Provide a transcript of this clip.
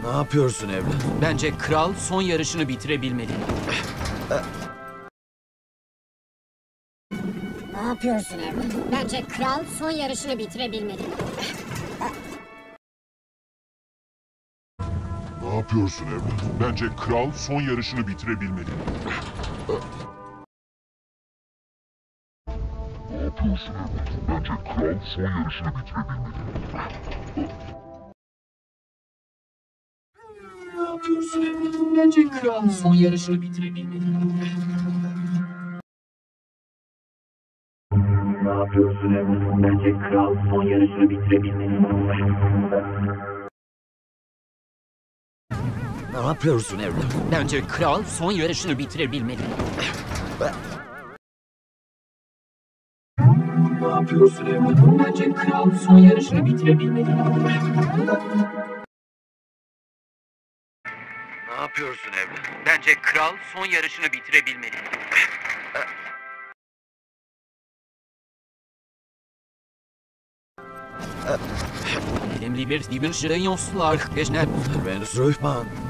Ne yapıyorsun evlat? Bence kral son yarışını bitirebilmeli. Ne yapıyorsun evlat? Bence kral son yarışını bitirebilmeli. Ne yapıyorsun evlat? Bence kral son yarışını bitirebilmeli. Ne yapıyorsun evlat? Bence kral son yarışını bitirebilmeli. Ne yapıyorsun evlat? Bence kral son yarışını bitirebilmeli. Ne yapıyorsun evlat? Bence kral son yarışını bitirebilmeli. Ne yapıyorsun evlat? Bence kral son yarışını bitirebilmeli. Ne yapıyorsun evlat? Bence kral son yarışını bitirebilmeli. Ne yapıyorsun evlat? Bence kral son yarışını bitirebilmeli. Wenn es ruhig, Mann.